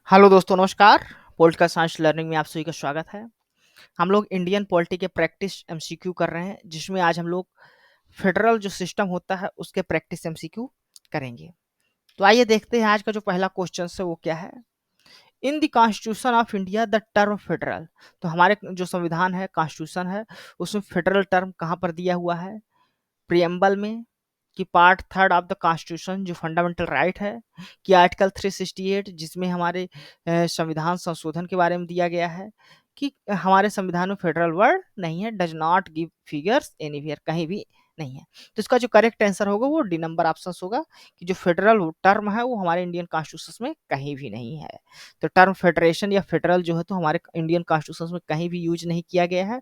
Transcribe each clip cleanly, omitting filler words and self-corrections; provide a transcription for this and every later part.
Hello दोस्तों, नमस्कार। Political science learning में आप सभी का स्वागत है। हम लोग इंडियन पॉलिटी के प्रैक्टिस एमसीक्यू कर रहे हैं, जिसमें आज हम लोग फेडरल जो सिस्टम होता है उसके प्रैक्टिस एमसीक्यू करेंगे। तो आइए देखते हैं आज का जो पहला क्वेश्चन है वो क्या है। In the constitution of India the term federal. तो हमारे जो संविधान है, कॉन्स्टिट्यूशन है, उसमें फेडरल टर्म कहाँ पर दिया हुआ है? प्रियम्बल में, कि part third of the constitution जो फंडामेंटल राइट है, कि आर्टिकल 368 जिसमें हमारे संविधान संशोधन के बारे में दिया गया है, कि हमारे संविधान में फेडरल वर्ड नहीं है, does not give figures anywhere, कहीं भी नहीं है। तो इसका जो करेक्ट आंसर होगा वो डी नंबर ऑप्शन होगा, कि जो फेडरल टर्म है वो हमारे इंडियन कॉन्स्टिट्यूशन में कहीं भी नहीं है। तो टर्म फेडरेशन या फेडरल जो है तो हमारे इंडियन कॉन्स्टिट्यूशन में कहीं भी यूज नहीं किया गया है।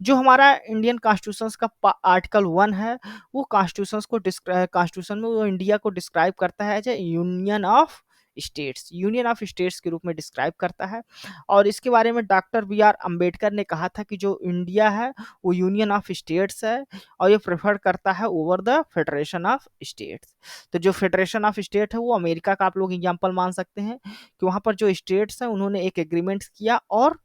जो हमारा इंडियन कॉन्स्टिट्यूशन का आर्टिकल 1 है, वो कॉन्स्टिट्यूशन में वो इंडिया को डिस्क्राइब करता है as a union of states, union of states के रूप में डिस्क्राइब करता है। और इसके बारे में डॉक्टर बी आर अम्बेडकर ने कहा था कि जो इंडिया है वो यूनियन ऑफ स्टेट्स है, और ये प्रेफर करता है over the federation of states. तो जो फेडरेशन ऑफ स्टेट है वो अमेरिका का आप लोग एग्जाम्पल मान सकते हैं, कि वहाँ पर जो स्टेट्स हैं उन्होंने एक एग्रीमेंट किया और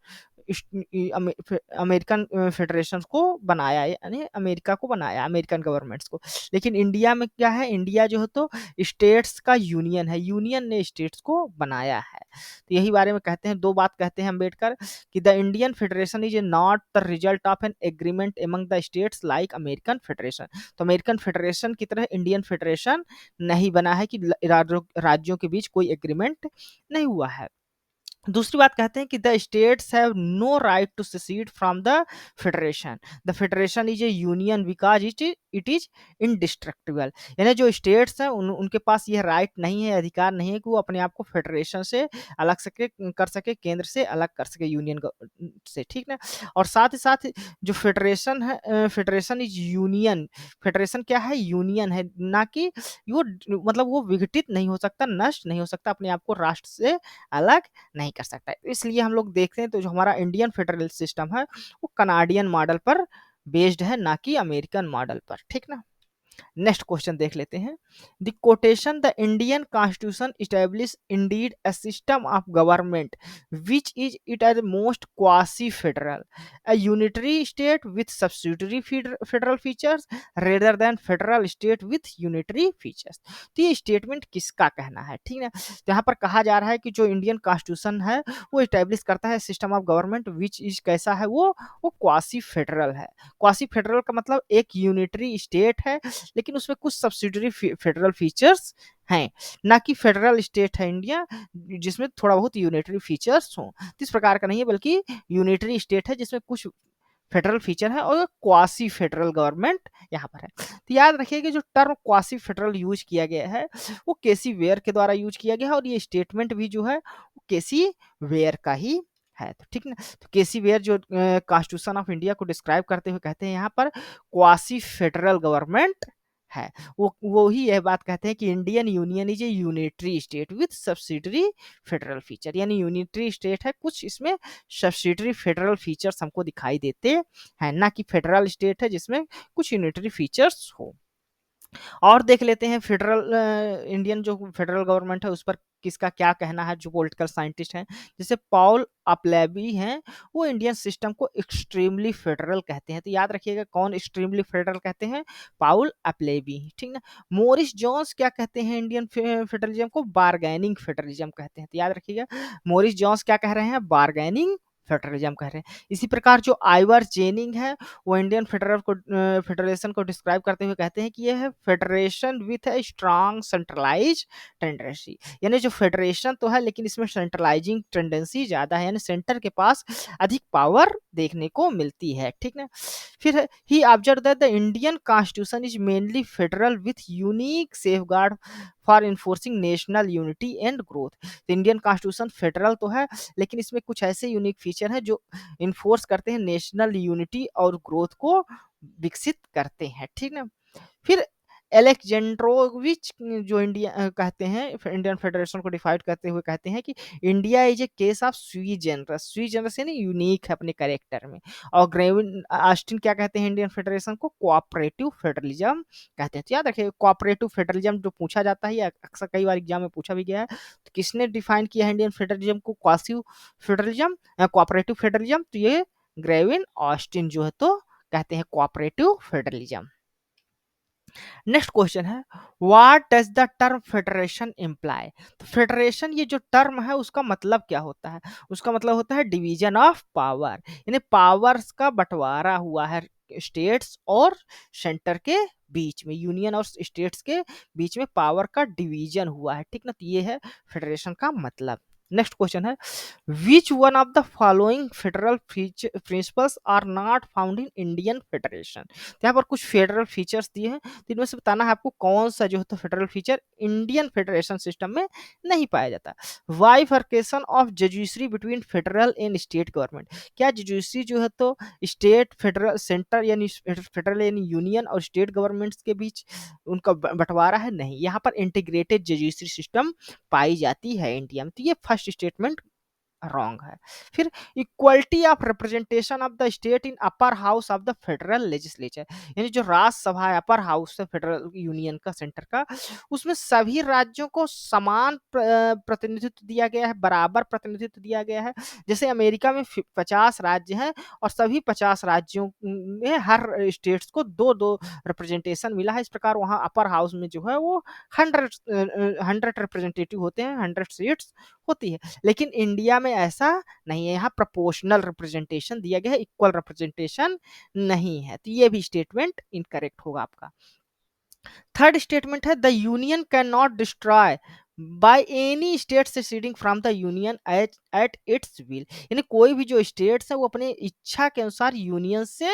अमेरिकन फेडरेशन को बनाया, यानी अमेरिका को बनाया, अमेरिकन गवर्नमेंट्स को। लेकिन इंडिया में क्या है, इंडिया जो है तो स्टेट्स का यूनियन है, यूनियन ने स्टेट्स को बनाया है। तो यही बारे में कहते हैं, दो बात कहते हैं अम्बेडकर, कि the Indian federation is not the result of an agreement among the states like American federation. तो अमेरिकन फेडरेशन की तरह इंडियन फेडरेशन नहीं बना है, कि राज्यों के बीच कोई एग्रीमेंट नहीं हुआ है। दूसरी बात कहते हैं कि the states have no right to secede from the federation, the federation is a union because it is indestructible. यानी जो स्टेट्स हैं उनके पास यह राइट नहीं है, अधिकार नहीं है कि वो अपने आप को फेडरेशन से अलग सके कर सके, केंद्र से अलग कर सके, यूनियन से, ठीक ना। और साथ ही साथ जो फेडरेशन है, फेडरेशन इज यूनियन, फेडरेशन क्या है, यूनियन है, ना कि वो मतलब वो विघटित नहीं हो सकता, नष्ट नहीं हो सकता, अपने आप को राष्ट्र से अलग नहीं कर सकता है। तो इसलिए हम लोग देखते हैं तो जो हमारा इंडियन फेडरल सिस्टम है वो कनाडियन मॉडल पर बेस्ड है, ना कि अमेरिकन मॉडल पर, ठीक ना। नेक्स्ट क्वेश्चन देख लेते हैं। The quotation the Indian constitution establish indeed a system of government which is it as most quasi federal, a unitary state with subsidiary federal features rather than federal state with unitary features. तो ये statement किसका कहना है, ठीक है। तो यहाँ पर कहा जा रहा है कि जो इंडियन कॉन्स्टिट्यूशन है वो इस्टेब्लिश करता है system of government which is कैसा है, वो क्वासी फेडरल है। क्वासी फेडरल का मतलब एक यूनिटरी स्टेट है, लेकिन उसमें कुछ सब्सिडरी फेडरल फीचर्स हैं, ना कि फेडरल स्टेट है इंडिया जिसमें थोड़ा बहुत यूनिटरी फीचर्स हों। तो इस प्रकार का नहीं है, बल्कि यूनिटरी स्टेट है जिसमें कुछ फेडरल फीचर है, और क्वासी फेडरल गवर्नमेंट यहाँ पर है। तो याद रखिए कि जो टर्म क्वासी फेडरल यूज किया गया है वो केसी वेयर के द्वारा यूज किया गया है, और ये स्टेटमेंट भी जो है वो केसी वेयर का ही है। तो ठीक ना। तो केसी वेयर जो कॉन्स्टिट्यूशन ऑफ इंडिया को डिस्क्राइब करते हुए कहते हैं यहाँ पर क्वासी फेडरल गवर्नमेंट है। वो ही यह बात कहते हैं कि Indian union is a unitary state with subsidiary federal feature, यानी यूनिटरी स्टेट है, कुछ इसमें सब्सिडरी फेडरल फीचर्स हमको दिखाई देते हैं, ना कि फेडरल स्टेट है जिसमें कुछ यूनिटरी फीचर्स हो। और देख लेते हैं फेडरल इंडियन जो फेडरल गवर्नमेंट है उस पर किसका क्या कहना है, जो पॉलिटिकल साइंटिस्ट हैं जैसे पॉल अपलेबी हैं, वो इंडियन सिस्टम को एक्सट्रीमली फेडरल कहते हैं। तो याद रखिएगा कौन एक्सट्रीमली फेडरल कहते हैं, पाउल अपलेबी, ठीक ना। मोरिस जोन्स क्या कहते हैं, इंडियन फेडरलिज्म को बार्गेनिंग फेडरलिज्म कहते हैं। तो याद रखिएगा मोरिस जोन्स क्या कह रहे हैं, बार्गेनिंग फेडरलिज्म कह रहे हैं। इसी प्रकार जो आइवर चेनिंग है वो इंडियन फेडरेशन को डिस्क्राइब करते हुए कहते हैं कि यह है federation with a strong centralize tendency, यानी जो फेडरेशन तो है लेकिन इसमें सेंट्रलाइजिंग टेंडेंसी ज्यादा है, यानी सेंटर के पास अधिक पावर देखने को मिलती है, ठीक ना। फिर ही observe that the Indian constitution is mainly federal with unique safeguard for enforcing national unity and growth. तो इंडियन कॉन्स्टिट्यूशन फेडरल तो है, लेकिन इसमें कुछ ऐसे यूनिक फीचर हैं जो इन्फोर्स करते हैं नेशनल यूनिटी और ग्रोथ को विकसित करते हैं, ठीक ना। फिर एलेक्जेंड्रोविच जो कहते हैं इंडियन फेडरेशन को डिफाइड करते हुए कहते हैं कि India is a case of स्वी जनरस यानी यूनिक है अपने कैरेक्टर में। और ग्रेविन ऑस्टिन क्या कहते हैं इंडियन फेडरेशन को? कोऑपरेटिव फेडरलिज्म कहते हैं। तो याद रखिए कोऑपरेटिव फेडरलिज्म जो पूछा जाता है, ये अक्सर कई बार एग्जाम में पूछा भी गया है। तो किसने डिफाइन किया है इंडियन फेडरलिज्म को? Quasi federalism, cooperative federalism. तो ये ग्रेविन ऑस्टिन जो है तो कहते हैं कोऑपरेटिव फेडरलिज्म। नेक्स्ट क्वेश्चन है what does the term federation imply? तो फेडरेशन ये जो टर्म है उसका मतलब क्या होता है? उसका मतलब होता है डिवीजन ऑफ पावर, यानी पावर्स का बंटवारा हुआ है स्टेट्स और सेंटर के बीच में, यूनियन और स्टेट्स के बीच में पावर का डिवीजन हुआ है, ठीक ना। तो ये है फेडरेशन का मतलब। नेक्स्ट क्वेश्चन है which one of the following federal principles are not found in Indian federation? यहाँ पर कुछ फेडरल फीचर्स दिए हैं, तो इनमें से बताना है आपको कौन सा जो है तो federal feature Indian federation system में नहीं पाया जाता। Bifurcation of judiciary between federal and state government, क्या जुडिशरी जो है तो स्टेट फेडरल सेंटर यानी फेडरल यानी यूनियन और स्टेट गवर्नमेंट्स के बीच उनका बंटवारा है? नहीं, यहाँ पर इंटीग्रेटेड जुडिशरी सिस्टम पाई जाती है इंडिया में। तो ये फर्स्ट स्टेटमेंट रॉन्ग है। फिर equality of representation of the state in upper house of the federal legislature, यानी जो राज्यसभा है अपर हाउस है फेडरल यूनियन का सेंटर का, उसमें सभी राज्यों को समान प्रतिनिधित्व दिया गया है, बराबर प्रतिनिधित्व दिया गया है। जैसे अमेरिका में 50 राज्य हैं और सभी 50 राज्यों में हर स्टेट्स को दो दो रिप्रेजेंटेशन मिला है, इस प्रकार वहाँ अपर हाउस में जो है वो 100 रिप्रेजेंटेटिव होते हैं, 100 सीट्स होती है। लेकिन इंडिया में ऐसा नहीं है, यहाँ प्रोपोर्शनल रिप्रेजेंटेशन दिया गया है, इक्वल रिप्रेजेंटेशन नहीं है। तो ये भी स्टेटमेंट इनकरेक्ट होगा आपका। थर्ड स्टेटमेंट है the union can not destroy by any state seceding from the union at its will, यानी कोई भी जो स्टेट्स है वो अपने इच्छा के अनुसार यूनियन से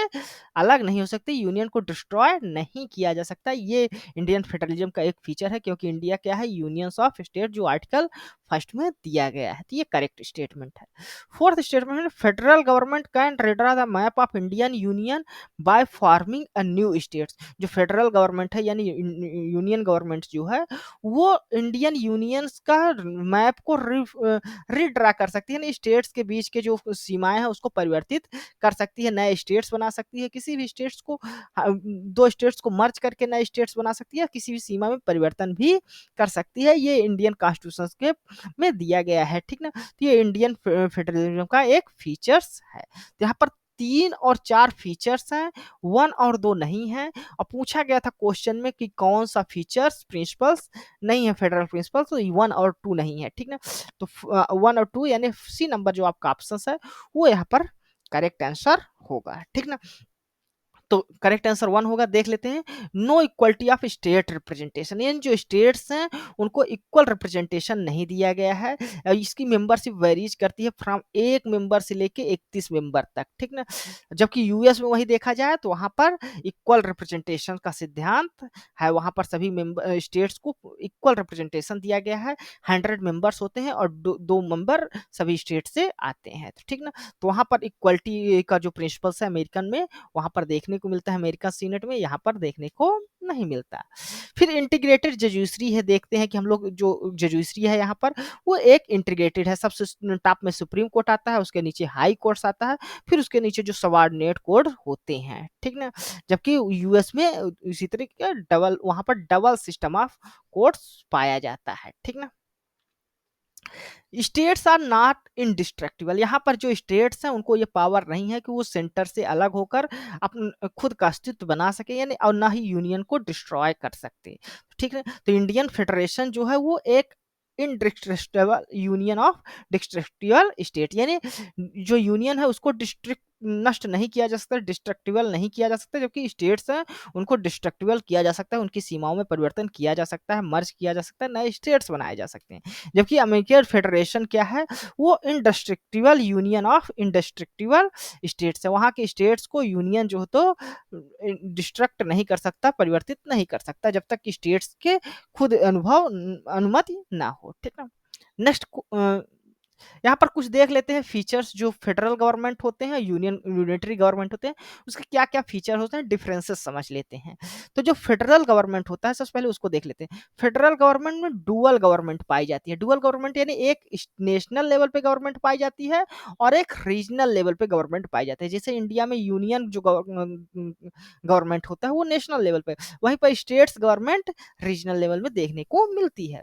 अलग नहीं हो सकते, यूनियन को डिस्ट्रॉय नहीं किया जा सकता। ये इंडियन फेडरलिज्म का एक फीचर है, क्योंकि इंडिया क्या है? यूनियंस ऑफ स्टेट, जो आर्टिकल फर्स्ट में दिया गया है। तो ये करेक्ट स्टेटमेंट है। फोर्थ स्टेटमेंट है federal government can redraw the map of Indian union by forming a new states, जो फेडरल गवर्नमेंट है यानी यूनियन गवर्नमेंट जो है वो इंडियन यूनियंस का मैप को रिड्रा कर सकती है, यानी स्टेट्स के बीच के जो सीमाएं हैं उसको परिवर्तित कर सकती है, नए स्टेट्स बना सकती है, किसी भी स्टेट्स को दो स्टेट्स को मर्ज करके नए स्टेट्स बना सकती है, किसी भी सीमा में परिवर्तन भी कर सकती है। ये इंडियन कॉन्स्टिट्यूशन के में दिया गया है, ठीक ना। तो ये इंडियन फेडरलिज्म का एक फीचर्स है। तो यहाँ पर 3 और 4 फीचर्स हैं, 1 और 2 नहीं है। और पूछा गया था क्वेश्चन में कि कौन सा फीचर्स प्रिंसिपल्स नहीं है फेडरल प्रिंसिपल्स, तो 1 और 2 नहीं है, ठीक ना। तो 1 और 2 यानी सी नंबर जो आपका ऑप्शन है वो यहाँ पर करेक्ट आंसर होगा, ठीक ना। तो करेक्ट आंसर 1 होगा। देख लेते हैं no equality of state representation, यानी जो स्टेट्स हैं उनको इक्वल रिप्रेजेंटेशन नहीं दिया गया है। इसकी मेंबरशिप वेरीज करती है फ्रॉम 1 मेंबर से लेके 31 मेंबर तक, ठीक ना। जबकि यूएस में वही देखा जाए तो वहां पर इक्वल रिप्रेजेंटेशन का सिद्धांत है, वहां पर सभी मेंबर स्टेट्स को इक्वल रिप्रेजेंटेशन दिया गया है। 100 मेंबर्स होते हैं और दो मेंबर सभी स्टेट से आते हैं, ठीक ना। तो वहां पर इक्वलिटी का जो प्रिंसिपल्स है अमेरिकन में वहां पर देखने को मिलता है, अमेरिकन सीनेट में यहाँ पर देखने को नहीं मिलता। फिर इंटीग्रेटेड जजुइसरी है, देखते हैं कि हम लोग जो जजुइसरी है यहाँ पर वो एक इंटीग्रेटेड है। सबसे टॉप में सुप्रीम कोर्ट आता है, उसके नीचे हाई कोर्ट्स आता है, फिर उसके नीचे जो सबऑर्डिनेट कोर्ट होते हैं, ठीक ना। जबकि यूएस में इसी तरीके का डबल, वहां पर डबल सिस्टम ऑफ कोर्ट्स पाया जाता है, ठीक ना। स्टेट्स आर नॉट इनडिस्ट्रक्टिबल, यहाँ पर जो स्टेट्स हैं उनको ये पावर नहीं है कि वो सेंटर से अलग होकर अपन खुद का अस्तित्व बना सके, यानी और ना ही यूनियन को डिस्ट्रॉय कर सकते, ठीक है। तो इंडियन फेडरेशन जो है वो एक indestructible union of destructible state, यानी जो यूनियन है उसको डिस्ट्रिक्ट नष्ट नहीं किया जा सकता, डिस्ट्रक्टिबल नहीं किया जा सकता। जबकि स्टेट्स हैं उनको डिस्ट्रक्टिबल किया जा सकता है, उनकी सीमाओं में परिवर्तन किया जा सकता है, मर्ज किया जा सकता है, नए स्टेट्स बनाए जा सकते हैं। जबकि अमेरिकन फेडरेशन क्या है? वो इंडस्ट्रक्टिबल यूनियन ऑफ इंडस्ट्रक्टिबल स्टेट्स है, वहाँ के स्टेट्स को यूनियन जो तो डिस्ट्रक्ट नहीं कर सकता, परिवर्तित नहीं कर सकता, जब तक कि स्टेट्स के खुद अनुमति ना हो, ठीक ना। नेक्स्ट यहाँ पर कुछ देख लेते हैं फीचर्स जो फेडरल गवर्नमेंट होते हैं, यूनिटरी गवर्नमेंट होते हैं, उसके क्या-क्या फीचर होते हैं, डिफरेंसेस समझ लेते हैं। तो जो फेडरल गवर्नमेंट होता है, सबसे पहले उसको देख लेते हैं। फेडरल गवर्नमेंट में डुअल गवर्नमेंट पाई जाती है। डुअल गवर्नमेंट यानी एक नेशनल लेवल पे गवर्नमेंट पाई जाती है और एक रीजनल लेवल पे गवर्नमेंट पाई जाती है। जैसे इंडिया में यूनियन जो गवर्नमेंट होता है वो नेशनल लेवल पे, वहीं पर स्टेट्स गवर्नमेंट रीजनल लेवल में देखने को मिलती है।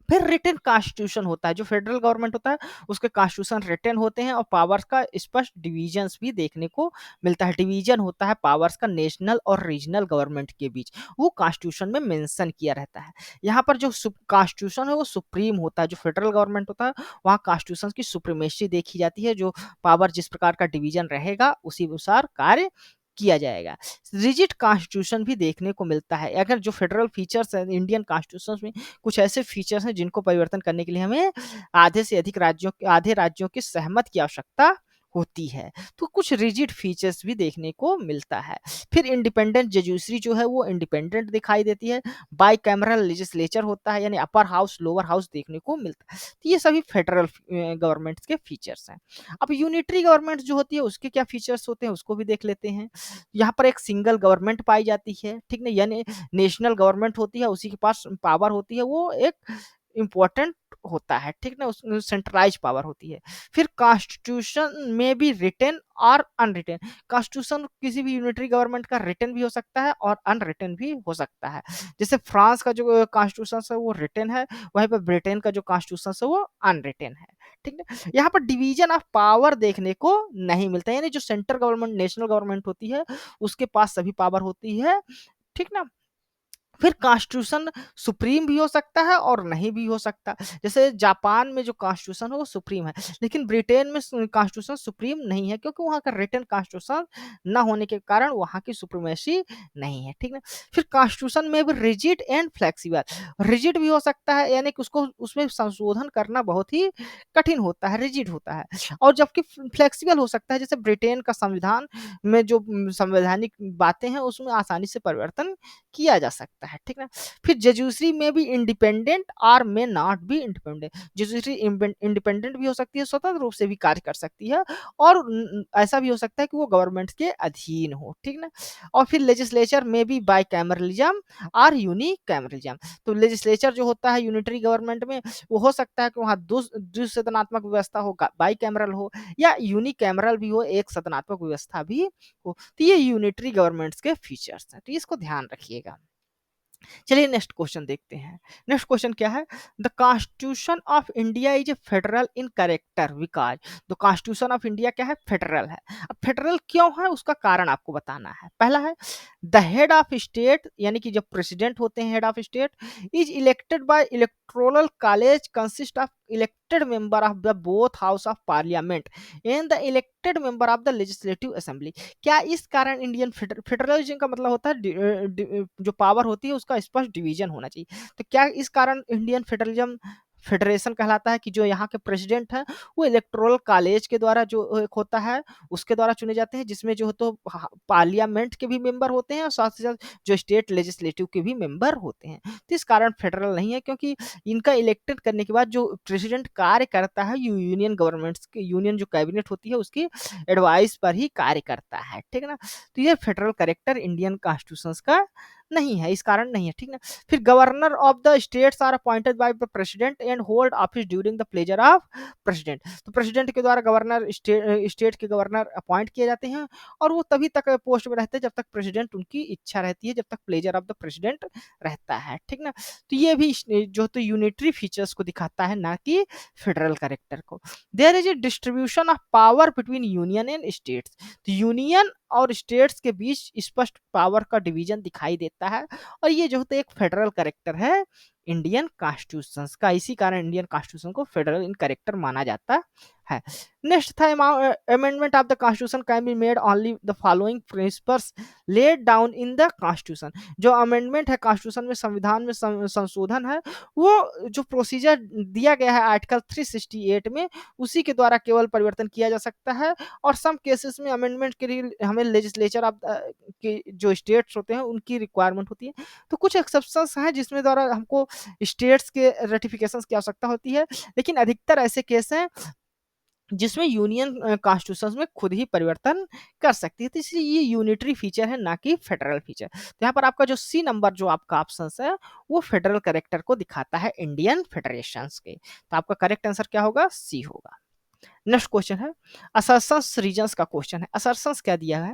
फिर रिटन कॉन्स्टिट्यूशन होता है, जो फेडरल गवर्नमेंट होता है उसके कॉन्स्टिट्यूशन रिटन होते हैं और पावर्स का स्पष्ट डिवीजन्स भी देखने को मिलता है। डिवीजन होता है पावर्स का नेशनल और रीजनल गवर्नमेंट के बीच, वो कॉन्स्टिट्यूशन में मेंशन किया रहता है। यहाँ पर जो कॉन्स्टिट्यूशन है वो सुप्रीम होता है, जो फेडरल गवर्नमेंट होता है वहाँ कॉन्स्टिट्यूशन की सुप्रीमेसी देखी जाती है, जो पावर जिस प्रकार का डिवीजन रहेगा उसी अनुसार कार्य किया जाएगा। रिजिड कॉन्स्टिट्यूशन भी देखने को मिलता है। अगर जो फेडरल फीचर्स है इंडियन कॉन्स्टिट्यूशन में, कुछ ऐसे फीचर्स हैं जिनको परिवर्तन करने के लिए हमें आधे राज्यों की सहमत की आवश्यकता होती है, तो कुछ रिजिड फीचर्स भी देखने को मिलता है। फिर इंडिपेंडेंट जजुडिशरी जो है वो इंडिपेंडेंट दिखाई देती है। बाई कैमरल लेजिस्लेचर होता है, यानी अपर हाउस लोअर हाउस देखने को मिलता है। तो ये सभी फेडरल गवर्नमेंट के फीचर्स हैं। अब यूनिटरी गवर्नमेंट जो होती है उसके क्या फीचर्स होते हैं उसको भी देख लेते हैं। यहाँ पर एक सिंगल गवर्नमेंट पाई जाती है, ठीक ना, यानी नेशनल गवर्नमेंट होती है, उसी के पास पावर होती है, वो एक इम्पोर्टेंट होता है, ठीक ना, उसमें सेंट्रलाइज पावर होती है। फिर कॉन्स्टिट्यूशन में भी रिटन और अनरिटन, कॉन्स्टिट्यूशन किसी भी यूनिटरी गवर्नमेंट का रिटन भी हो सकता है और अनरिटन भी हो सकता है। जैसे फ्रांस का जो कॉन्स्टिट्यूशन है वो रिटन है, वहीं पर ब्रिटेन का जो कॉन्स्टिट्यूशन है वो अनरिटन है, ठीक ना। यहाँ पर डिवीजन ऑफ पावर देखने को नहीं मिलता, यानी जो सेंट्रल गवर्नमेंट नेशनल गवर्नमेंट होती है उसके पास सभी पावर होती है, ठीक ना। फिर कॉन्स्टिट्यूशन सुप्रीम भी हो सकता है और नहीं भी हो सकता। जैसे जापान में जो कॉन्स्टिट्यूशन है वो सुप्रीम है, लेकिन ब्रिटेन में कॉन्स्टिट्यूशन सुप्रीम नहीं है, क्योंकि वहाँ का रिटन कॉन्स्टिट्यूशन ना होने के कारण वहाँ की सुप्रीमेसी नहीं है, ठीक है। फिर कॉन्स्टिट्यूशन में भी रिजिड एंड फ्लेक्सिबल, रिजिड भी हो सकता है, यानी कि उसको उसमें संशोधन करना बहुत ही कठिन होता है, रिजिड होता है, और जबकि फ्लेक्सिबल हो सकता है। जैसे ब्रिटेन का संविधान में जो संवैधानिक बातें हैं उसमें आसानी से परिवर्तन किया जा सकता है, ठीक ना। फिर जजुडिशरी में भी इंडिपेंडेंट और may not be independent, judiciary independent भी हो सकती है, स्वतंत्र रूप से भी कार्य कर सकती है, और ऐसा भी हो सकता है कि वो गवर्नमेंट के अधीन हो, ठीक ना। और फिर लेजिस्लेचर में भी बाई कैमरलिज्म और यूनिकैमरलिज्म, तो लेजिस्लेचर जो होता है यूनिटरी गवर्नमेंट में वो हो सकता है कि वहाँ द्विसदनात्मक व्यवस्था हो, बाई कैमरल हो, या यूनिकैमरल भी हो, एक सदनात्मक व्यवस्था भी हो। तो ये यूनिटरी गवर्नमेंट्स के फीचर्स हैं, तो इसको ध्यान रखिएगा। चलिए नेक्स्ट क्वेश्चन देखते हैं। नेक्स्ट क्वेश्चन क्या है, the constitution of India is a federal in character because, the constitution of India क्या है, फेडरल है। अब फेडरल क्यों है उसका कारण आपको बताना है। पहला है द हेड ऑफ स्टेट, यानी कि जब प्रेसिडेंट होते हैं head of state, is elected by electoral college consist of elected member of the both house of parliament and the elected member of the legislative assembly. क्या इस कारण Indian federalism का मतलब होता है जो पावर होती है उसका स्पष्ट डिवीजन होना चाहिए। तो क्या इस कारण इंडियन फेडरलिज्म फेडरेशन कहलाता है कि जो यहाँ के प्रेसिडेंट हैं वो इलेक्टोरल कॉलेज के द्वारा जो एक होता है उसके द्वारा चुने जाते हैं, जिसमें जो तो पार्लियामेंट के भी मेंबर होते हैं और साथ ही साथ जो स्टेट लेजिस्लेटिव के भी मेंबर होते हैं। तो इस कारण फेडरल नहीं है, क्योंकि इनका इलेक्टेड करने के बाद जो प्रेसिडेंट कार्य करता है यूनियन गवर्नमेंट्स के, यूनियन जो कैबिनेट होती है उसकी एडवाइस पर ही कार्य करता है, ठीक है ना। तो ये फेडरल कैरेक्टर इंडियन कॉन्स्टिट्यूशन का नहीं है, इस कारण नहीं है, ठीक ना। फिर governor of the states are appointed by the president and hold office during the pleasure of president. तो प्रेसिडेंट के द्वारा गवर्नर स्टेट के गवर्नर अपॉइंट किए जाते हैं और वो तभी तक पोस्ट में रहते हैं जब तक प्रेसिडेंट उनकी इच्छा रहती है, जब तक प्लेजर ऑफ द प्रेसिडेंट रहता है, ठीक ना। तो ये भी जो तो यूनिटरी फीचर्स को दिखाता है, ना कि फेडरल कैरेक्टर को। There is a distribution of power between union and states, तो यूनियन और स्टेट्स के बीच स्पष्ट पावर का डिवीजन दिखाई देता है, और ये जो होता है एक फेडरल कैरेक्टर है इंडियन कॉन्स्टिट्यूशन का, इसी कारण इंडियन कॉन्स्टिट्यूशन को फेडरल इन कैरेक्टर माना जाता है। नेक्स्ट था amendment of the constitution can be made only the following principles laid down in the constitution. जो अमेंडमेंट है कॉन्स्टिट्यूशन में, संविधान में संशोधन है, वो जो प्रोसीजर दिया गया है आर्टिकल 368 में उसी के द्वारा केवल परिवर्तन किया जा सकता है, और सम केसेस में अमेंडमेंट के लिए हमें लेजिस्लेचर ऑफ के जो स्टेट्स होते हैं उनकी रिक्वायरमेंट होती है। तो कुछ एक्सेप्शंस हैं जिसमें द्वारा हमको स्टेट्स के रेटिफिकेशन की आवश्यकता होती है, लेकिन अधिकतर ऐसे केस हैं जिसमें यूनियन कॉन्स्टिट्यूशन में खुद ही परिवर्तन कर सकती है, तो इसलिए ये यूनिटरी फीचर है, ना कि फेडरल फीचर। तो यहाँ पर आपका जो सी नंबर जो आपका ऑप्शन है वो फेडरल करेक्टर को दिखाता है इंडियन फेडरेशन के, तो आपका करेक्ट आंसर क्या होगा, सी होगा। नेक्स्ट क्वेश्चन है असर्शंस रीजंस का क्वेश्चन है। असर्शंस क्या दिया है,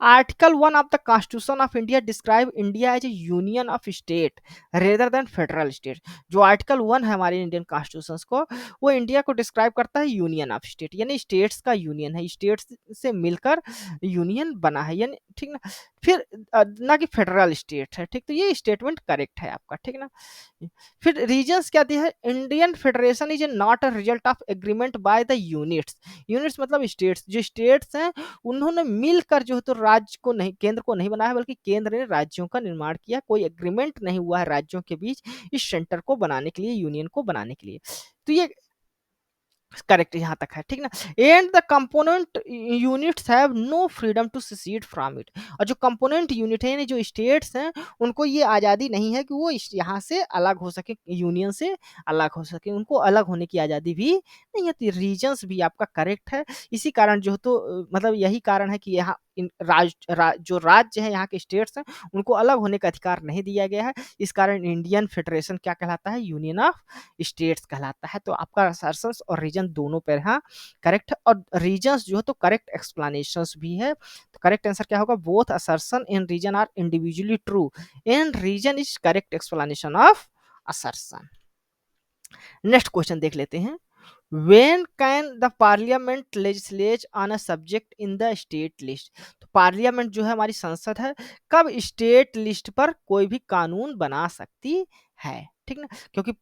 article 1 of the constitution of India describe India as a union of state rather than federal state. जो आर्टिकल 1 है हमारे इंडियन कॉन्स्टिट्यूशन को, वो इंडिया को डिस्क्राइब करता है यूनियन ऑफ स्टेट, यानी स्टेट्स का यूनियन है, स्टेट्स से मिलकर यूनियन बना है, यानी ठीक ना, फिर ना कि फेडरल स्टेट है, ठीक, तो ये स्टेटमेंट करेक्ट है आपका, ठीक ना। फिर रीजंस क्या दिया है, Indian federation is not a result of agreement by the units. Units मतलब स्टेट्स, जो स्टेट्स हैं उन्होंने मिलकर जो है तो राज्य को नहीं, केंद्र को नहीं बनाया, बल्कि केंद्र ने राज्यों का निर्माण किया, कोई एग्रीमेंट नहीं हुआ है राज्यों के बीच इस सेंटर को बनाने के लिए, यूनियन को बनाने के लिए। तो ये करेक्ट यहाँ तक है, ठीक ना। And the component units have no freedom to secede from it. और जो कंपोनेंट यूनिट है, यानी जो स्टेट्स हैं, उनको ये आज़ादी नहीं है कि वो यहाँ से अलग हो सके, यूनियन से अलग हो सके, उनको अलग होने की आज़ादी भी नहीं है। तो रीजन्स भी आपका करेक्ट है। इसी कारण जो है तो मतलब यही कारण है कि यहाँ जो राज्य है, यहाँ के स्टेट्स हैं, उनको अलग होने का अधिकार नहीं दिया गया है। इस कारण इंडियन फेडरेशन क्या कहलाता है, यूनियन ऑफ स्टेट्स कहलाता है। तो आपका असर्शंस और रीजन दोनों पर यहाँ करेक्ट है, और रीजन्स जो है तो करेक्ट एक्सप्लेनेशंस भी है। तो करेक्ट आंसर क्या होगा, both assertion and reason are individually true and reason is correct explanation of assertion. Next question देख लेते हैं, When can the parliament legislate on a subject in the state list? तो parliament जो है हमारी संसद है, कब स्टेट लिस्ट पर कोई भी कानून बना सकती है, ठीक ना। क्योंकि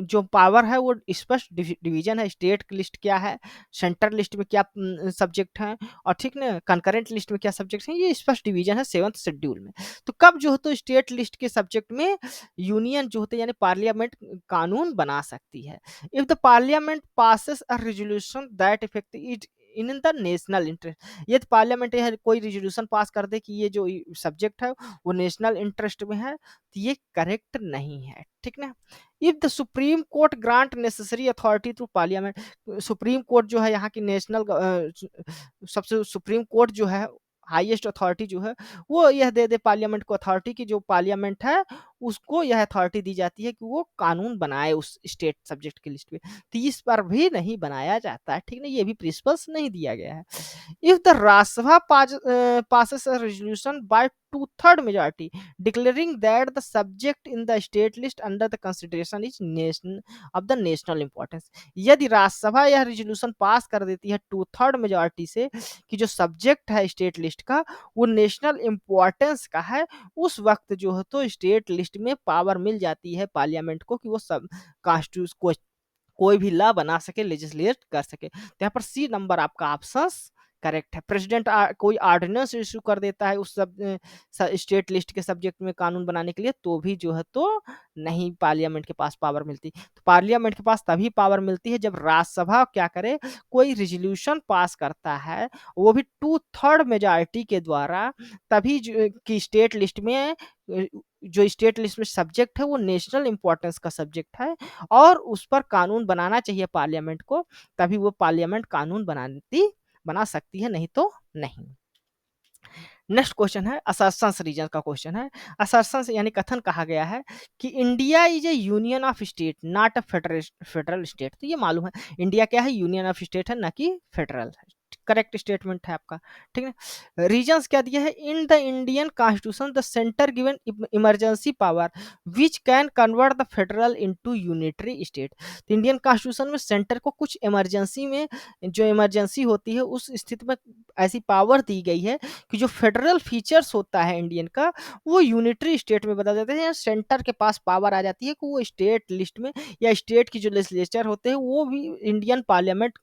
जो पावर है वो स्पष्ट डिवीजन है, स्टेट लिस्ट क्या है, सेंट्रल लिस्ट में क्या सब्जेक्ट है, और ठीक ना कंकरेंट लिस्ट में क्या सब्जेक्ट है, ये स्पष्ट डिवीजन है 7th शेड्यूल में। तो कब जो है तो स्टेट लिस्ट के सब्जेक्ट में यूनियन जो होते हैं यानी पार्लियामेंट कानून बना सकती है, if the parliament passes a resolution that affect it in the national interest. यदि पार्लियामेंट यह कोई रिजोल्यूशन पास कर दे कि ये जो सब्जेक्ट है वो नेशनल इंटरेस्ट में है, तो ये करेक्ट नहीं है, ठीक ना। If the supreme court grant necessary authority to parliament, supreme court जो है यहाँ की नेशनल सबसे सुप्रीम कोर्ट जो है हाईएस्ट अथॉरिटी जो है, वो यह दे दे पार्लियामेंट को अथॉरिटी की, जो पार्लियामेंट है उसको यह अथॉरिटी दी जाती है कि वो कानून बनाए उस स्टेट सब्जेक्ट की लिस्ट में। तो इस पर भी नहीं बनाया जाता है, ठीक ना, ये भी प्रिंसिपल्स नहीं दिया गया है। If the Rajya Sabha passes a resolution by 2/3 majority declaring that the subject in the state list under the consideration is nation of the national importance, यदि राज्यसभा यह रेजोल्यूशन पास कर देती है 2/3 मेजोरिटी से कि जो सब्जेक्ट है स्टेट लिस्ट का वो नेशनल इंपॉर्टेंस का है, उस वक्त जो है तो स्टेट लिस्ट में पावर मिल जाती है पार्लियामेंट को कि वो सब कॉन्स्टिट्यूशन कोई भी लॉ बना सके, लेजिस्लेट कर सके। तो यहाँ पर सी नंबर आपका ऑप्शन करेक्ट है। प्रेसिडेंट कोई ऑर्डिनेंस इशू कर देता है उस सब स्टेट लिस्ट के सब्जेक्ट में कानून बनाने के लिए, तो भी जो है तो नहीं पार्लियामेंट के पास पावर मिलती। तो पार्लियामेंट के पास तभी पावर मिलती है जब राज्यसभा क्या करे, कोई रिजोल्यूशन पास करता है, वो भी 2/3 मेजॉरिटी के द्वारा, तभी की स्टेट लिस्ट में जो स्टेट लिस्ट में सब्जेक्ट है वो नेशनल इंपॉर्टेंस का सब्जेक्ट है और उस पर कानून बनाना चाहिए पार्लियामेंट को, तभी वो पार्लियामेंट कानून बना सकती है, नहीं तो नहीं। नेक्स्ट क्वेश्चन है असर्शंस रीजन का क्वेश्चन है। असर्शंस यानी कथन कहा गया है कि India is a union of state not a federal state. तो ये मालूम है इंडिया क्या है, यूनियन ऑफ स्टेट है, ना कि फेडरल है। करेक्ट स्टेटमेंट है आपका, ठीक है। रीजंस क्या दिया है, in the Indian constitution the centre given emergency power which can convert the federal into unitary state. तो इंडियन कॉन्स्टिट्यूशन में सेंटर को कुछ इमरजेंसी में, जो इमरजेंसी होती है उस स्थिति में ऐसी पावर दी गई है कि जो फेडरल फीचर्स होता है इंडियन का वो यूनिटरी स्टेट में बदल जाते हैं। सेंटर के पास पावर आ जाती है कि वो स्टेट लिस्ट में या स्टेट की जो लेजिस्लेचर होते हैं वो भी इंडियन पार्लियामेंट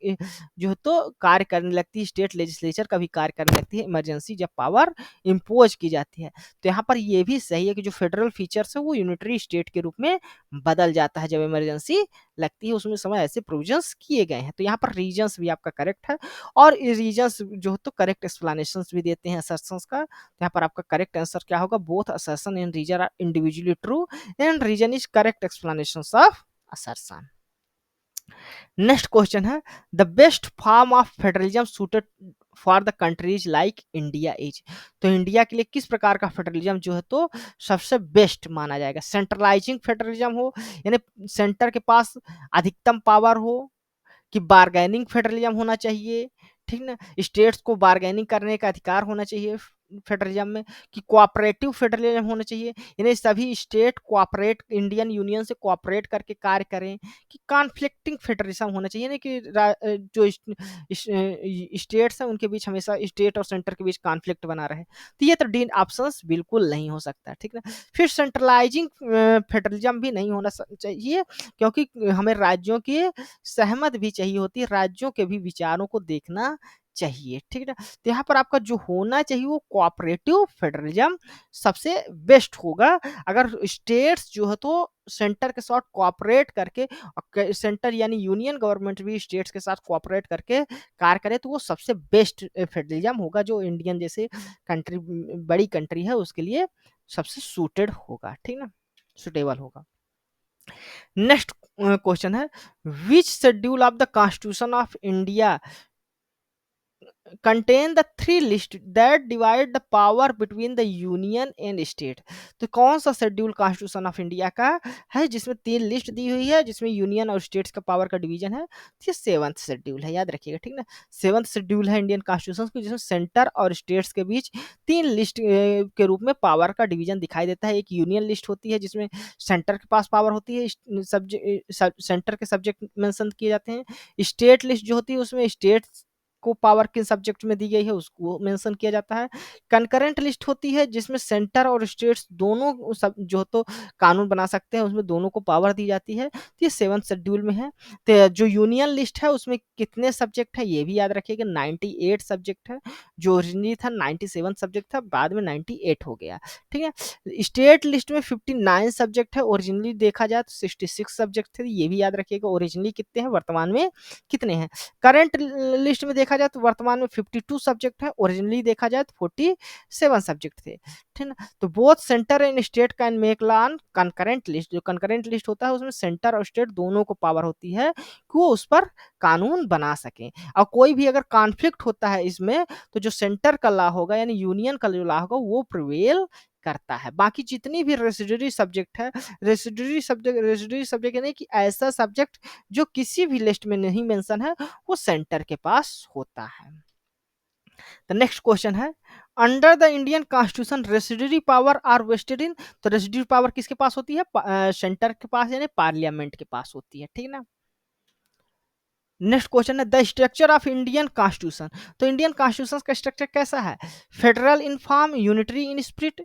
जो है तो कार्य करने लगती लगती है, स्टेट लेजिस्लेचर का भी कार्य करने लगती है इमरजेंसी जब पावर इम्पोज की जाती है। तो यहाँ पर ये भी सही है कि जो फेडरल फीचर्स है वो यूनिटरी स्टेट के रूप में बदल जाता है जब इमरजेंसी लगती है, उसमें समय ऐसे प्रोविजंस किए गए हैं। तो यहाँ पर रीजंस भी आपका करेक्ट है, और ये रीजंस जो है तो करेक्ट एक्सप्लेनेशंस भी देते हैं असर्शंस का। तो यहाँ पर आपका करेक्ट आंसर क्या होगा, both assertion and reason are individually true and reason is correct explanations of assertion. Next question है the best form of federalism suited for the countries like India is. तो India के लिए किस प्रकार का federalism जो है तो सबसे बेस्ट माना जाएगा, सेंट्रलाइजिंग फेडरलिज्म हो यानी सेंटर के पास अधिकतम पावर हो, कि बार्गेनिंग फेडरलिज्म होना चाहिए, ठीक ना, स्टेट्स को बार्गेनिंग करने का अधिकार होना चाहिए फेडरलिज्म में, कि कोऑपरेटिव फेडरलिज्म होना चाहिए यानी सभी स्टेट कोऑपरेट इंडियन यूनियन से कोऑपरेट करके कार्य करें, कि कॉन्फ्लिक्टिंग फेडरलिज्म होना चाहिए यानी कि जो स्टेट्स हैं उनके बीच हमेशा स्टेट और सेंटर के बीच कॉन्फ्लिक्ट बना रहे। तो ये तो डी ऑप्शंस बिल्कुल नहीं हो सकता, ठीक ना। फिर सेंट्रलाइजिंग फेडरलिज्म भी नहीं होना चाहिए, क्योंकि हमें राज्यों के सहमत भी चाहिए होती है, राज्यों के भी विचारों को देखना चाहिए, ठीक है ना। तो यहाँ पर आपका जो होना चाहिए वो कोऑपरेटिव फेडरलिज्म सबसे बेस्ट होगा। अगर स्टेट्स जो है तो सेंटर के साथ कोऑपरेट करके, सेंटर यानी यूनियन गवर्नमेंट भी स्टेट्स के साथ कोऑपरेट करके कार्य करे, तो वो सबसे बेस्ट फेडरलिज्म होगा, जो इंडियन जैसे कंट्री, बड़ी कंट्री है उसके लिए सबसे सूटेड होगा, ठीक ना, सुटेबल होगा। नेक्स्ट क्वेश्चन है which schedule of the constitution of India contain the three list that divide the power between the union and state। तो कौन सा शेड्यूल कॉन्स्टिट्यूशन ऑफ इंडिया का है जिसमें 3 लिस्ट दी हुई है जिसमें यूनियन और स्टेट्स का पावर का डिवीजन है, तो ये 7th शेड्यूल है, याद रखिएगा, ठीक ना। 7th शेड्यूल है इंडियन कॉन्स्टिट्यूशन की, जिसमें सेंटर और स्टेट्स के बीच 3 लिस्ट के रूप में पावर का डिवीजन दिखाई देता है। एक यूनियन लिस्ट होती है जिसमें सेंटर के पास पावर होती है, सेंटर के सब्जेक्ट मेंशन किए जाते हैं। स्टेट लिस्ट जो होती है उसमें स्टेट्स को पावर किन सब्जेक्ट में दी गई है उसको मेंशन किया जाता है। कंकरेंट लिस्ट होती है जिसमें सेंटर और स्टेट्स दोनों सब जो तो कानून बना सकते हैं, उसमें दोनों को पावर दी जाती है, तो ये 7th शेड्यूल में है। तो जो यूनियन लिस्ट है उसमें कितने सब्जेक्ट है ये भी याद रखिएगा, 98 सब्जेक्ट है। जो ओरिजिनली था 97 सब्जेक्ट था, बाद में 98 हो गया, ठीक है। स्टेट लिस्ट में 59 सब्जेक्ट है, ओरिजिनली देखा जाए तो 66 सब्जेक्ट थे, ये भी याद रखिएगा, ओरिजिनली कितने हैं वर्तमान में कितने हैं। करंट लिस्ट में देखा जाए तो वर्तमान में 52 सब्जेक्ट है, ओरिजिनली देखा जाए तो 47 सब्जेक्ट थे, ठीक ना। तो both centre and state can make law on concurrent list. जो कंकरेंट लिस्ट होता है उसमें सेंटर और स्टेट दोनों को पावर होती है कि वो उस पर कानून बना सकें, और कोई भी अगर कॉन्फ्लिक्ट होता है इसमें तो जो सेंटर का लॉ होगा यानी यूनियन का जो लॉ होगा वो प्रिवेल करता है। बाकी जितनी भी रेसिडरी सब्जेक्ट है, रेसिडरी सब्जेक्ट यानी कि ऐसा सब्जेक्ट जो किसी भी लिस्ट में नहीं मेंशन है वो सेंटर के पास होता है। द नेक्स्ट क्वेश्चन है under the Indian constitution residuary power are vested in. तो रेसिडरी पावर किसके पास होती है, सेंटर के पास यानी पार्लियामेंट के पास होती है, ठीक ना। नेक्स्ट क्वेश्चन है the structure of Indian constitution. तो इंडियन कॉन्स्टिट्यूशन का स्ट्रक्चर कैसा है, federal in form, unitary in spirit.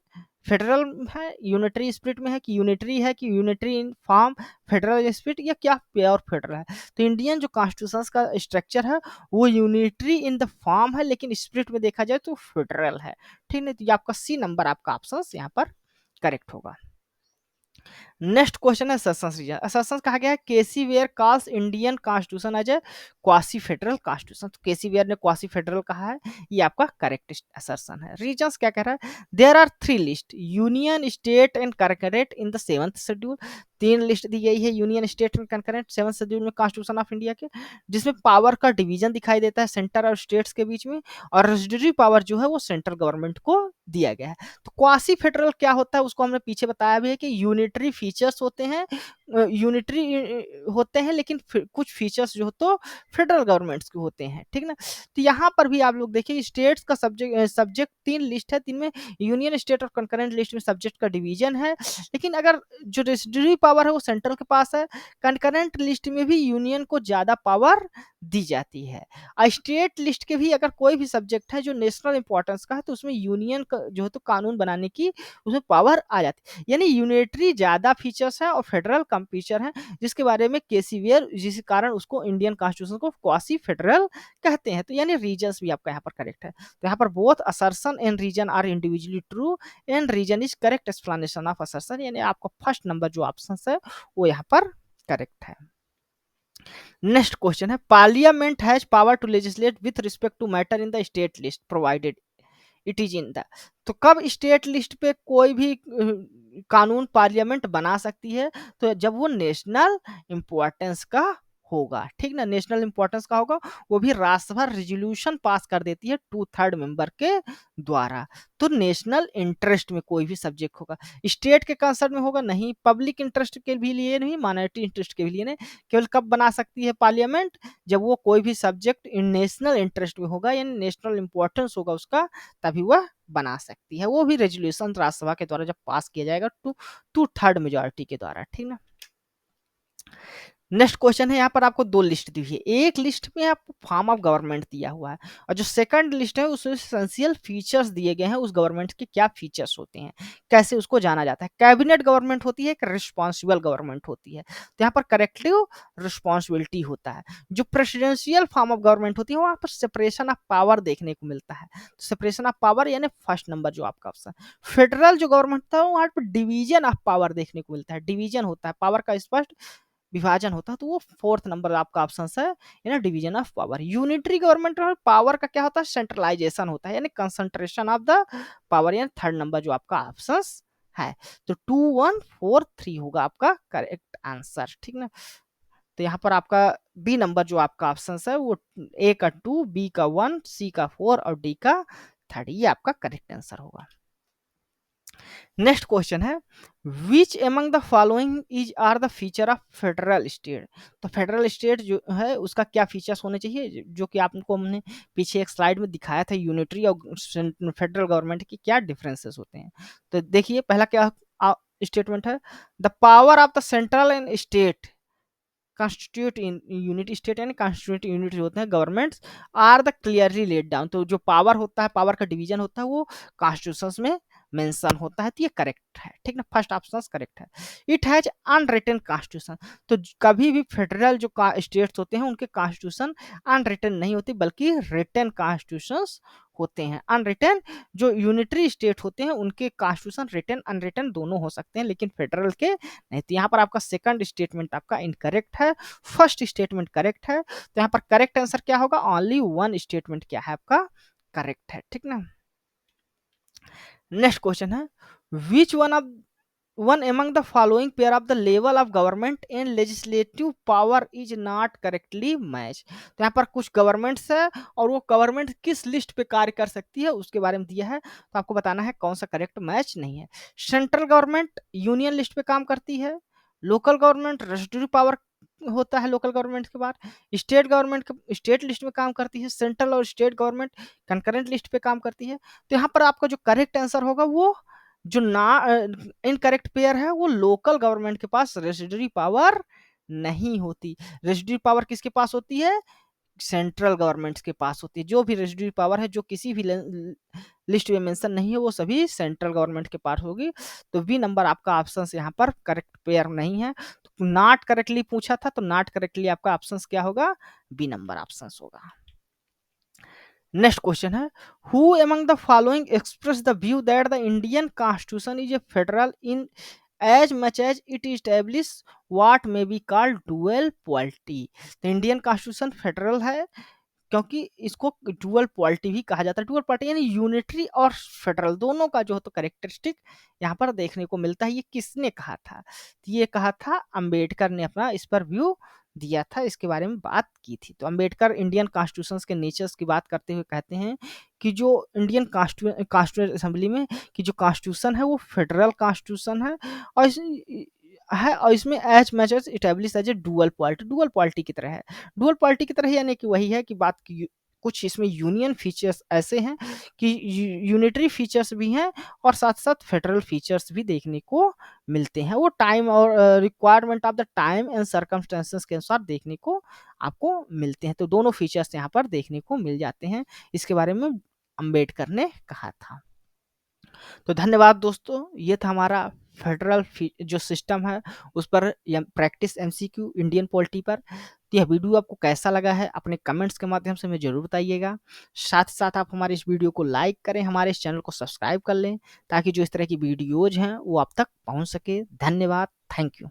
Federal है, यूनिटरी स्पिरिट में है, कि यूनिटरी है, कि unitary in form, federal spirit, या क्या प्योर फेडरल है। तो इंडियन जो कॉन्स्टिट्यूशन का स्ट्रक्चर है वो यूनिटरी इन द फॉर्म है, लेकिन स्पिरिट में देखा जाए तो फेडरल है, ठीक है। तो ये आपका सी नंबर आपका ऑप्शन यहाँ पर करेक्ट होगा। नेक्स्ट क्वेश्चन है असर्शंस रीजन। असर्शंस कहा गया है K C Wheare calls Indian constitution as a quasi federal constitution. तो केसी वेयर ने क्वासी फेडरल कहा है, ये आपका करेक्ट असर्शन है। रीजंस क्या कह रहा है, there are 3 list union state and concurrent in the 7th schedule. 3 list दी गई है union state and concurrent 7th schedule में कॉन्स्टिट्यूशन ऑफ इंडिया के, जिसमें पावर का डिवीजन दिखाई देता है सेंटर और स्टेट्स के बीच में, और रेसिडरी पावर जो है वो सेंट्रल गवर्नमेंट को दिया गया है। तो क्वासी फेडरल क्या होता है उसको हमने पीछे बताया भी है कि यूनिटरी फीचर्स होते हैं, यूनिटरी होते हैं, लेकिन कुछ फीचर्स जो तो फेडरल गवर्नमेंट्स के होते हैं, ठीक ना। तो यहाँ पर भी आप लोग देखिए स्टेट्स का सब्जेक्ट 3 लिस्ट है, 3 में यूनियन स्टेट और कंकरेंट लिस्ट में सब्जेक्ट का डिवीजन है, लेकिन अगर जो रेसिडरी पावर है वो सेंट्रल के पास है। कंकरेंट लिस्ट में भी यूनियन को ज्यादा पावर दी जाती है। स्टेट लिस्ट के भी अगर कोई भी सब्जेक्ट है जो नेशनल इंपॉर्टेंस का है तो उसमें यूनियन का जो है तो कानून बनाने की उसमें पावर आ जाती है, यानी यूनिटरी ज्यादा फीचर्स हैं और फेडरल कम फीचर हैं, जिसके बारे में केसीवियर, जिस कारण उसको इंडियन कॉन्स्टिट्यूशन को क्वासी फेडरल कहते हैं। तो यानी रीजन्स भी आपका यहाँ पर करेक्ट है। तो यहाँ पर both assertion and reason are individually true and reason is correct explanation of assertion, यानी आपका फर्स्ट नंबर जो ऑप्शन है वो यहाँ पर करेक्ट है। नेक्स्ट क्वेश्चन है, parliament has power to legislate with respect to matter in the state list provided it is in the. तो कब स्टेट लिस्ट पे कोई भी कानून पार्लियामेंट बना सकती है, तो जब वो नेशनल इंपॉर्टेंस का होगा, ठीक ना, नेशनल इंपॉर्टेंस का होगा, वो भी राज्यसभा रिजोल्यूशन पास कर देती है 2/3 मेंबर के द्वारा। तो नेशनल इंटरेस्ट में कोई भी सब्जेक्ट होगा, स्टेट के कंसर्न में होगा नहीं, पब्लिक इंटरेस्ट के भी लिए नहीं, माइनॉरिटी इंटरेस्ट के भी लिए नहीं, केवल कब बना सकती है पार्लियामेंट, जब वो कोई भी सब्जेक्ट नेशनल इंटरेस्ट में होगा, यानी नेशनल इंपॉर्टेंस होगा उसका, तभी वह बना सकती है, वो भी रेजोल्यूशन राज्यसभा के द्वारा जब पास किया जाएगा 2/3 मेजोरिटी के द्वारा, ठीक ना। नेक्स्ट क्वेश्चन है, यहाँ पर आपको दो लिस्ट दी हुई है, एक लिस्ट में आपको फॉर्म ऑफ गवर्नमेंट दिया हुआ है और जो सेकंड लिस्ट है उसमें एसेंशियल फीचर्स दिए गए हैं, उस गवर्नमेंट के क्या फीचर्स होते हैं, कैसे उसको जाना जाता है। कैबिनेट गवर्नमेंट होती है, एक रिस्पॉन्सिबल गवर्नमेंट होती है, तो यहाँ पर करेक्टिव रिस्पॉन्सिबिलिटी होता है। जो प्रेसिडेंशियल फॉर्म ऑफ गवर्नमेंट होती है वहाँ पर सेपरेशन ऑफ पावर देखने को मिलता है, तो सेपरेशन ऑफ पावर यानी फर्स्ट नंबर जो आपका ऑप्शन। फेडरल जो गवर्नमेंट था वहाँ पर डिवीजन ऑफ पावर देखने को मिलता है, डिवीजन होता है, पावर का स्पष्ट विभाजन होता है, तो वो फोर्थ नंबर आपका ऑप्शन है, यानी division of power. Unitary government में पावर का क्या होता है, सेंट्रलाइजेशन होता है, यानी कंसंट्रेशन ऑफ द पावर, यानी थर्ड नंबर जो आपका ऑप्शन है। तो 2 1 4 3 होगा आपका करेक्ट आंसर, ठीक ना। तो यहाँ पर आपका बी नंबर जो आपका ऑप्शन है वो ए का 2, बी का 1, सी का 4 और डी का 3, ये आपका करेक्ट आंसर होगा। नेक्स्ट क्वेश्चन है, which among the following is are the feature of federal state. तो फेडरल स्टेट जो है उसका क्या फीचर्स होने चाहिए, जो कि आपको हमने पीछे एक स्लाइड में दिखाया था, यूनिटरी और फेडरल गवर्नमेंट की क्या डिफरेंसेस होते हैं। तो देखिए पहला क्या स्टेटमेंट है, the power of the central and state constitute in unit state, यानी कॉन्स्टिट्यूट यूनिट जो होते हैं governments are the clearly laid down. तो जो पावर होता है, पावर का डिवीजन होता है, वो कॉन्स्टिट्यूशन में मेंशन होता है, तो ये करेक्ट है, ठीक ना, फर्स्ट ऑप्शन करेक्ट है। इट हैज अनरिटन कॉन्स्टिट्यूशन, तो कभी भी फेडरल जो स्टेट्स होते हैं उनके कॉन्स्टिट्यूशन अनरिटन नहीं होती, बल्कि रिटन कॉन्स्टिट्यूशन होते हैं। अनरिटन जो यूनिटरी स्टेट होते हैं उनके कॉन्स्टिट्यूशन रिटन अनरिटन दोनों हो सकते हैं, लेकिन फेडरल के नहीं। तो यहाँ पर आपका सेकंड स्टेटमेंट आपका इनकरेक्ट है, फर्स्ट स्टेटमेंट करेक्ट है। तो यहाँ पर करेक्ट आंसर क्या होगा, ओनली वन स्टेटमेंट क्या है आपका करेक्ट है, ठीक ना। नेक्स्ट क्वेश्चन है, which one among the following pair of the level of government and legislative power is not correctly match. तो यहाँ पर कुछ गवर्नमेंट्स है और वो गवर्नमेंट किस लिस्ट पे कार्य कर सकती है उसके बारे में दिया है, तो आपको बताना है कौन सा करेक्ट मैच नहीं है। सेंट्रल गवर्नमेंट यूनियन लिस्ट पे काम करती है, लोकल गवर्नमेंट रेजिस्ट्री पावर होता है लोकल गवर्नमेंट के बाद, स्टेट गवर्नमेंट स्टेट लिस्ट में काम करती है, सेंट्रल और स्टेट गवर्नमेंट कंकरेंट लिस्ट पे काम करती है। तो यहाँ पर आपका जो करेक्ट आंसर होगा वो जो ना इनकरेक्ट पेयर है, वो लोकल गवर्नमेंट के पास रेसिडरी पावर नहीं होती। रेसिडरी पावर किसके पास होती है, सेंट्रल गवर्नमेंट के पास होती है। जो भी रेसिडरी पावर है जो किसी भी लिस्ट में मेंशन नहीं है वो सभी सेंट्रल गवर्नमेंट के पास होगी। तो बी नंबर आपका ऑप्शन यहाँ पर करेक्ट पेयर नहीं है। तो नॉट करेक्टली पूछा था, तो नॉट करेक्टली आपका ऑप्शन क्या होगा, बी नंबर ऑप्शन होगा। नेक्स्ट क्वेश्चन है, who among the following express the view that the Indian constitution is a federal in as much as it establish what may be called dual polity. तो Indian constitution federal है क्योंकि इसको dual polity भी कहा जाता है। Dual polity यानी unitary और फेडरल दोनों का जो है तो करेक्टरिस्टिक यहाँ पर देखने को मिलता है। ये किसने कहा था, तो ये कहा था अंबेडकर ने अपना इस पर व्यू दिया था, इसके बारे में बात की थी। तो अंबेडकर इंडियन कॉन्स्टिट्यूशन के नेचर्स की बात करते हुए कहते हैं कि जो इंडियन कॉन्स्टिट्यूंट असेंबली में कि जो कॉन्स्टिट्यूशन है वो फेडरल कॉन्स्टिट्यूशन है और इसमें as much as establish as a dual polity की तरह है। डुअल पॉलिटी की तरह यानी कि वही है कि बात की कुछ इसमें यूनियन फीचर्स ऐसे हैं कि यूनिटरी फीचर्स भी हैं और साथ साथ फेडरल फीचर्स भी देखने को मिलते हैं। वो टाइम और requirement of the time and circumstances के अनुसार देखने को आपको मिलते हैं। तो दोनों फीचर्स यहाँ पर देखने को मिल जाते हैं, इसके बारे में अंबेडकर ने कहा था। तो धन्यवाद दोस्तों, ये था हमारा फेडरल जो सिस्टम है उस पर प्रैक्टिस एमसीक्यू इंडियन पॉलिटी पर। तो यह वीडियो आपको कैसा लगा है अपने कमेंट्स के माध्यम से हमें जरूर बताइएगा। साथ ही साथ आप हमारे इस वीडियो को लाइक करें, हमारे इस चैनल को सब्सक्राइब कर लें, ताकि जो इस तरह की वीडियोज हैं वो आप तक पहुंच सके। धन्यवाद, थैंक यू।